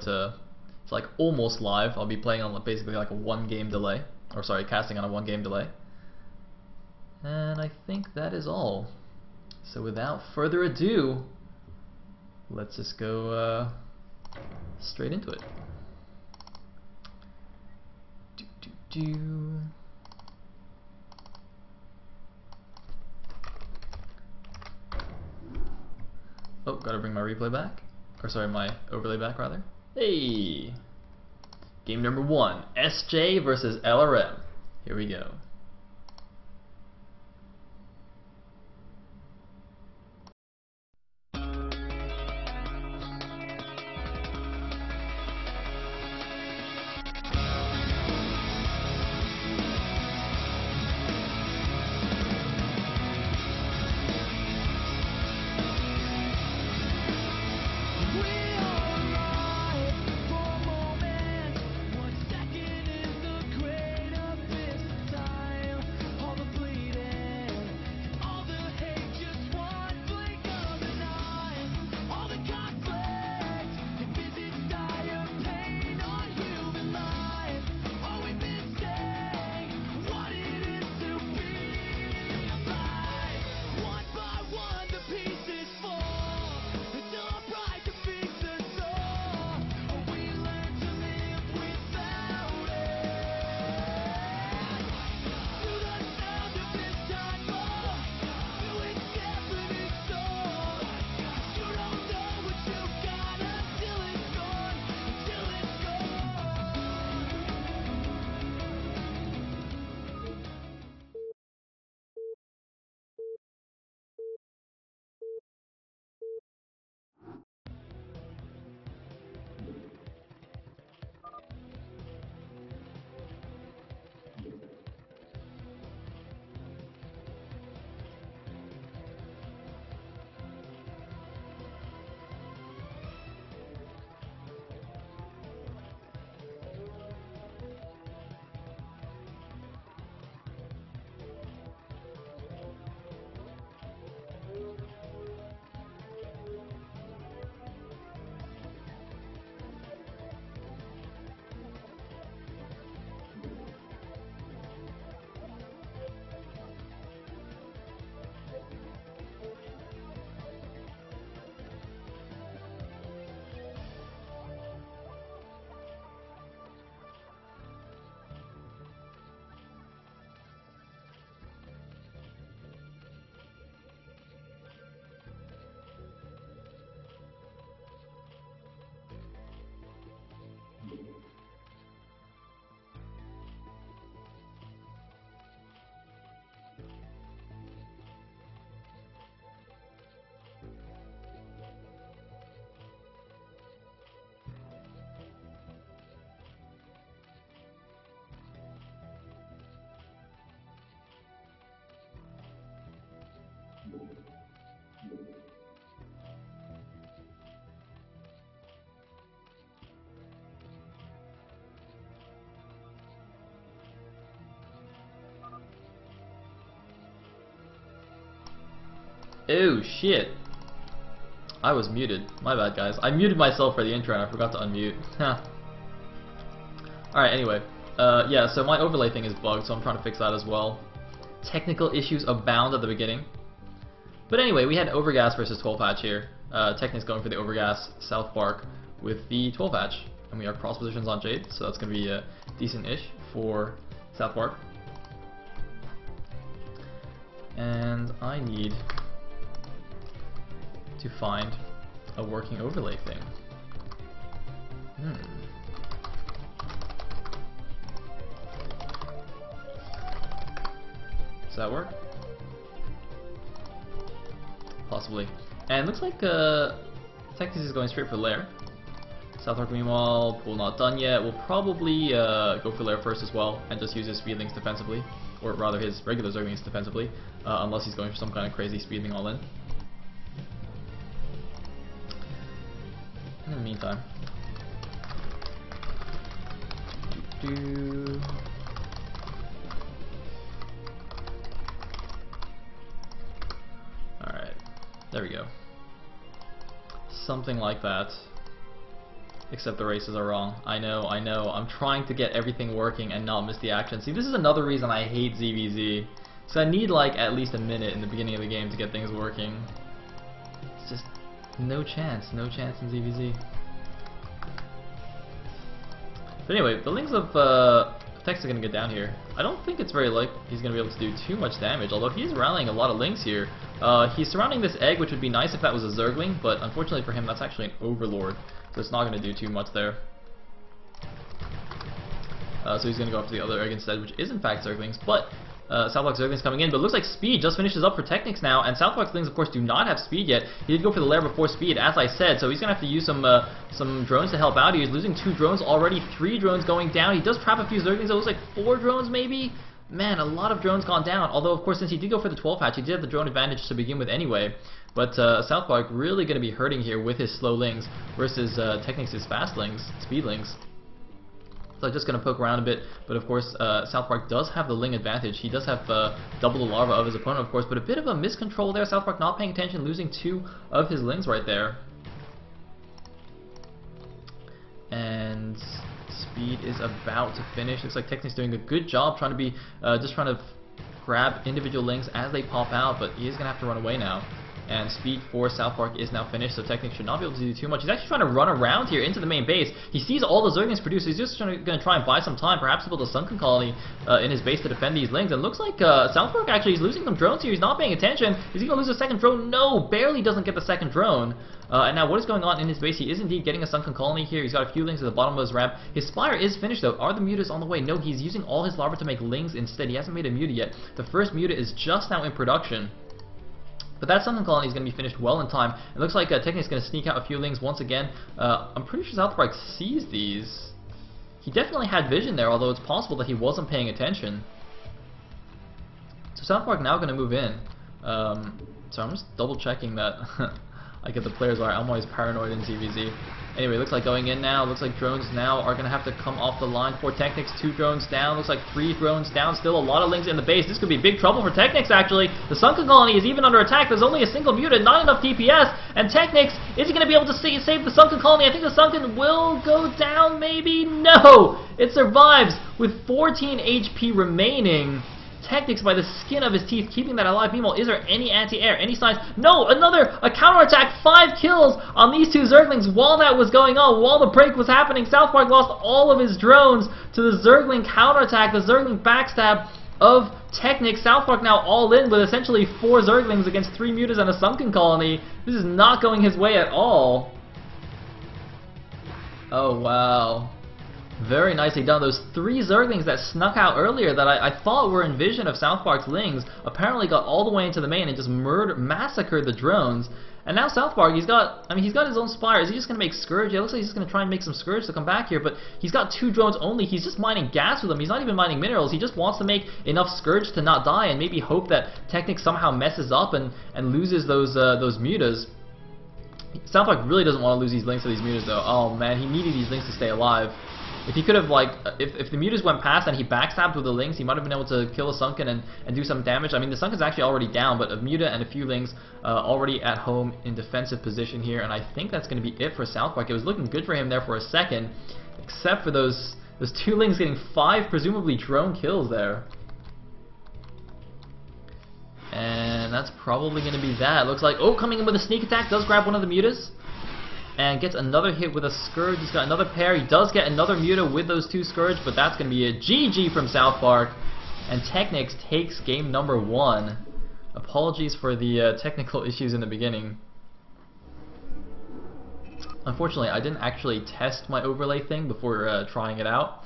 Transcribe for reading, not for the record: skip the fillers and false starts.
it's like almost live. I'll be playing on basically like a 1 game delay, or sorry, casting on a 1 game delay. And I think that is all. So without further ado, let's just go straight into it. Oh, gotta bring my replay back. Or sorry, my overlay back rather. Hey! Game number 1, SJ versus LRM. Here we go. Oh shit. I was muted. My bad, guys. I muted myself for the intro and I forgot to unmute. Alright, anyway. Yeah, so my overlay thing is bugged, so I'm trying to fix that as well. Technical issues abound at the beginning. But anyway, we had Overgas versus 12 hatch here. Technic's going for the Overgas South Park with the 12 hatch. And we are cross positions on Jade, so that's going to be decent-ish for South Park. And I need to find a working overlay thing. Does that work? Possibly. And it looks like Texas is going straight for Lair. South Park, meanwhile, pool not done yet. We'll probably go for Lair first as well and just use his speedlings defensively, or rather his regular Zerglings defensively, unless he's going for some kind of crazy speedling all in. In the meantime, alright, there we go. Something like that Except the races are wrong. I know. I'm trying to get everything working and not miss the action. See, this is another reason I hate ZVZ. So I need like at least a minute in the beginning of the game to get things working. It's just no chance in ZVZ. But anyway, the Lings of Tex are going to get down here. I don't think it's very likely he's going to be able to do too much damage, although he's rallying a lot of Lings here. He's surrounding this egg, which would be nice if that was a Zergling, but unfortunately for him that's actually an Overlord, so it's not going to do too much there. So he's going to go after the other egg instead, which is in fact Zerglings, but Southpark Zerglings coming in, but it looks like speed just finishes up for Technics now, and Southpark Lings of course do not have speed yet. He did go for the lair before speed, as I said, so he's going to have to use some drones to help out. He's losing 2 drones already, 3 drones going down. He does trap a few Zerglings, it looks like 4 drones maybe? Man, a lot of drones gone down, although of course since he did go for the 12 hatch, he did have the drone advantage to begin with anyway. But Southpark really going to be hurting here with his slow Lings versus Technics' fast Lings, speed Lings. So I'm just going to poke around a bit, but of course Southpark does have the Ling advantage. He does have double the larva of his opponent, of course, but a bit of a miscontrol there. Southpark not paying attention, losing 2 of his Lings right there. And speed is about to finish. Looks like Technic's doing a good job trying to be just trying to grab individual Lings as they pop out, but he is going to have to run away now. And speed for Southpark is now finished, so Technic should not be able to do too much. He's actually trying to run around here into the main base. He sees all the Zerglings produced, so he's just going to try and buy some time, perhaps build a Sunken Colony in his base to defend these Lings. And it looks like Southpark actually is losing some drones here. He's not paying attention. Is he going to lose a second drone? No, barely doesn't get the second drone. And now what is going on in his base? He is indeed getting a Sunken Colony here. He's got a few Lings at the bottom of his ramp. His Spire is finished though. Are the mutas on the way? No, he's using all his larvae to make Lings instead. He hasn't made a muta yet. The first muta is just now in production. But that Sunken Colony is going to be finished well in time. It looks like Technic's going to sneak out a few Lings once again. I'm pretty sure Southpark sees these. He definitely had vision there, although it's possible that he wasn't paying attention. So Southpark now going to move in. So I'm just double checking that I get the players right. I'm always paranoid in ZVZ. Anyway, looks like going in now. Looks like drones now are going to have to come off the line for Technics. 2 drones down. Looks like 3 drones down. Still a lot of Lings in the base. This could be big trouble for Technics, actually. The Sunken Colony is even under attack. There's only a single mutant, not enough DPS. And Technics, is he going to be able to save the Sunken Colony? I think the Sunken will go down, maybe? No! It survives with 14 HP remaining. Technics by the skin of his teeth, keeping that alive Beamwall. Is there any anti-air? Any signs? No! A counterattack! 5 kills on these 2 Zerglings while that was going on, while the break was happening. Southpark lost all of his drones to the Zergling counterattack, the Zergling backstab of Technics. Southpark now all in with essentially 4 Zerglings against 3 mutas and a Sunken Colony. This is not going his way at all. Oh, wow. Very nicely done. Those 3 Zerglings that snuck out earlier that I thought were in vision of Southpark's Lings apparently got all the way into the main and just massacred the drones. And now Southpark, he's got his own Spire. Is he just going to make Scourge? Yeah, it looks like he's just going to try and make some Scourge to come back here, but he's got 2 drones only. He's just mining gas with them. He's not even mining minerals. He just wants to make enough Scourge to not die and maybe hope that Technic somehow messes up and loses those mutas. Southpark really doesn't want to lose these Lings to these mutas though. Oh man, he needed these Lings to stay alive. If he could have, like, if the mutas went past and he backstabbed with the Lings, he might have been able to kill a Sunken and do some damage. I mean, the Sunken's actually already down, but a muta and a few Lings already at home in defensive position here, and I think that's going to be it for Southpark. It was looking good for him there for a second, except for those 2 Lings getting 5 presumably drone kills there. And that's probably going to be that. It looks like, oh, coming in with a sneak attack, does grab one of the mutas. And gets another hit with a Scourge. He's got another pair. He does get another muta with those 2 Scourge, but that's going to be a GG from Southpark. And Technics takes game number 1. Apologies for the technical issues in the beginning. Unfortunately, I didn't actually test my overlay thing before trying it out.